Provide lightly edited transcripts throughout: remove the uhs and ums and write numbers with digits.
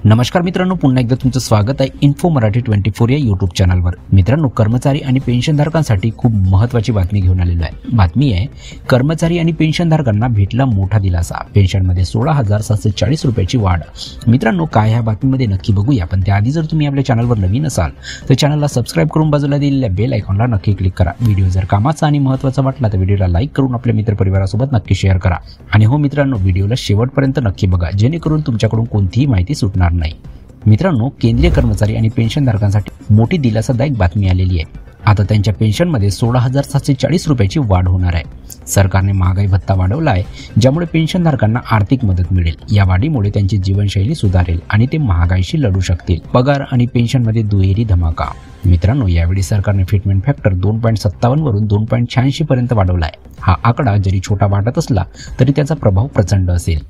नमस्कार मित्रांनो, पुन्हा एकदा तुमचं स्वागत आहे इन्फो मराठी 24 या यूट्यूब चॅनलवर। मित्रांनो, कर्मचारी आणि पेन्शनधारकांसाठी खूप महत्त्वाची बातमी घेऊन आलेलो आहे। बातमी आहे, कर्मचारी आणि पेन्शनधारकांना भेटला मोठा दिलासा, पेन्शनमध्ये 16,740 रुपयाची वाढ। मित्रांनो, काय ह्या बातमीमध्ये नक्की बघूया, पण त्याआधी जर तुम्ही आपल्या चॅनलवर नवीन असाल तर चॅनलला सबस्क्राइब करून बाजूला दिलेल्या बेल आयकॉनला नक्की क्लिक करा। व्हिडिओ जर कामाचा आणि महत्त्वाचा वाटला तर व्हिडिओला लाईक करून आपल्या मित्रपरिवारासोबत नक्की शेअर करा। आणि हो मित्रांनो, व्हिडिओला शेवटपर्यंत नक्की बघा, जेणेकरून तुमच्याकडून कोणतीही माहिती सुटणार नाही। मित्रांनो, केंद्रीय कर्मचारी आणि पेन्शनधारकांसाठी मोठी दिलासादायक बातमी आलेली आहे। आता त्यांच्या पेन्शनमध्ये 16,740 रुपयाची वाढ होणार आहे। सरकारने महागाई भत्ता वाढवला आहे, ज्यामुळे पेन्शनधारकांना आर्थिक मदत मिळेल। या वाढीमुळे त्यांची जीवनशैली सुधारेल आणि ते महागाईशी लढू शकतील। पगार आणि पेन्शनमध्ये दुहेरी धमाका। मित्रांनो, यावेळी सरकारने फिटमेंट फॅक्टर 2.57 वरून 2.86 पर्यंत वाढवला आहे। हा आकडा जरी छोटा वाटत असला तरी त्याचा प्रभाव प्रचंड असेल।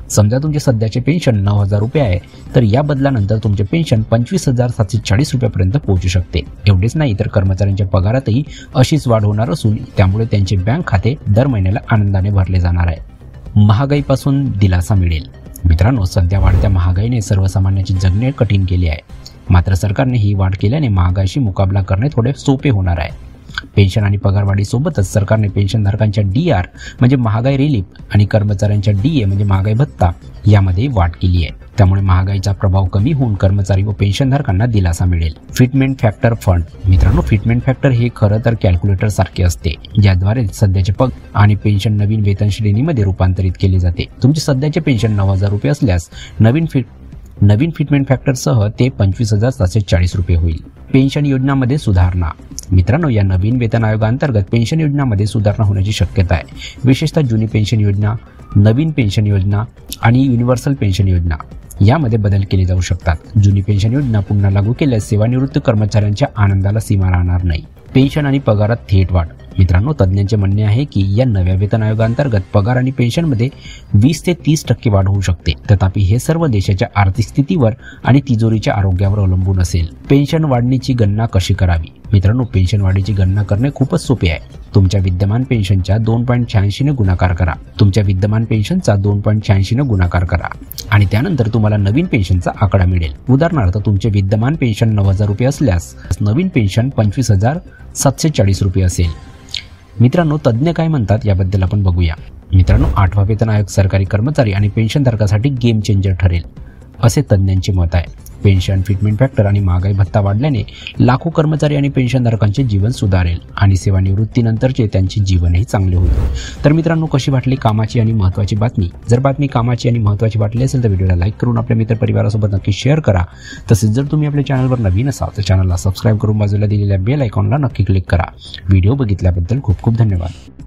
समजा तुमचे सध्याचे पेन्शन 9,000 रुपये आहे, तर या बदलानंतर तुमचे पेन्शन 25,740 रुपयापर्यंत पोहोचू शकते। एवढेच नाही तर कर्मचाऱ्यांच्या पगारातही अशीच वाढ होणार असून त्यामुळे त्यांचे बँक खाते दर महिन्याला आनंदाने भरले जाणार आहे। महागाईपासून दिलासा मिळेल। मित्रांनो, सध्या वाढत्या महागाईने सर्वसामान्यांचे जगणे कठीण केले आहे। मात्र सरकारने ही वाढ केल्याने महागाईशी मुकाबला करणे थोडे सोपे होणार आहे। पेन्शन आणि पगारवाढीसोबतच सरकारने पेन्शनधारकांच्या डीआर म्हणजे महागाई रिलीफ आणि कर्मचाऱ्यांच्या डीए म्हणजे महागाई भत्ता यामध्ये वाढ केली आहे। त्यामुळे महागाईचा प्रभाव कमी होऊन कर्मचारी व पेन्शनधारकांना दिलासा मिळेल। Fitment factor fund. मित्रांनो, फिटमेंट फॅक्टर हे खरं तर कॅल्क्युलेटर सारखे असते, ज्याद्वारे सध्याचे पगार आणि पेन्शन नवीन वेतन श्रेणीमध्ये रूपांतरित केले जाते। तुमचे सध्याचे पेन्शन 9,000 रुपये असल्यास नवीन फिटमेंट फॅक्टरसह ते 25,740 रुपये होईल। पेन्शन योजनांमध्ये सुधारणा। मित्रांनो, या नवीन वेतन आयोगाअंतर्गत पेन्शन योजनांमध्ये सुधारणा होण्याची शक्यता आहे। विशेषतः जुनी पेन्शन योजना, नवीन पेन्शन योजना आणि युनिव्हर्सल पेन्शन योजना यामध्ये बदल केले जाऊ शकतात। जुनी पेन्शन योजना पुन्हा लागू केल्यास सेवानिवृत्त कर्मचाऱ्यांच्या आनंदाला सीमा राहणार नाही। पेन्शन आणि पगारात थेट वाढ। मित्रांनो, तज्ज्ञांचे म्हणणे आहे की या नव्या वेतन आयोगाअंतर्गत पगार आणि पेन्शनमध्ये 20 ते 30% वाढ होऊ शकते। तथापि हे सर्व देशाच्या आर्थिक स्थितीवर आणि तिजोरीच्या आरोग्यावर अवलंबून असेल। पेन्शन वाढीची गणना कशी करावी? मित्रांनो, पेन्शन वाढीची गणना करणे खूपच सोपे आहे। तुमच्या विद्यमान पेन्शनच्या 2.86 ने गुणाकार करा। तुमच्या विद्यमान पेन्शनचा 2.86 ने गुणाकार करा आणि त्यानंतर तुम्हाला नवीन पेन्शनचा आकडा मिळेल। उदाहरणार्थ, तुमचे विद्यमान पेन्शन 9,000 रुपये असल्यास नवीन पेन्शन 25,740 रुपये असेल। मित्रांनो, तज्ज्ञ काय म्हणतात याबद्दल आपण बघूया। मित्रांनो, 8वा वेतन आयोग सरकारी कर्मचारी आणि पेन्शनधारकांसाठी गेम चेंजर ठरेल असे तज्ज्ञांचे मत आहे। पेन्शन, फिटमेंट फॅक्टर आणि महागाई भत्ता वाढल्याने लाखो कर्मचारी आणि पेन्शनधारकांचे जीवन सुधारेल आणि सेवानिवृत्तीनंतरचे त्यांचे जीवनही चांगले होईल। तर मित्रांनो, कशी वाटली कामाची आणि महत्त्वाची बातमी? जर बातमी कामाची आणि महत्त्वाची वाटली असेल तर व्हिडिओला लाईक करून आपल्या मित्रपरिवारासोबत नक्की शेअर करा। तसेच जर तुम्ही आपल्या चॅनलवर नवीन असाल तर चॅनलला सबस्क्राइब करून बाजूला दिलेल्या बेल आयकॉनला नक्की क्लिक करा। व्हिडिओ बघितल्याबद्दल खूप खूप धन्यवाद।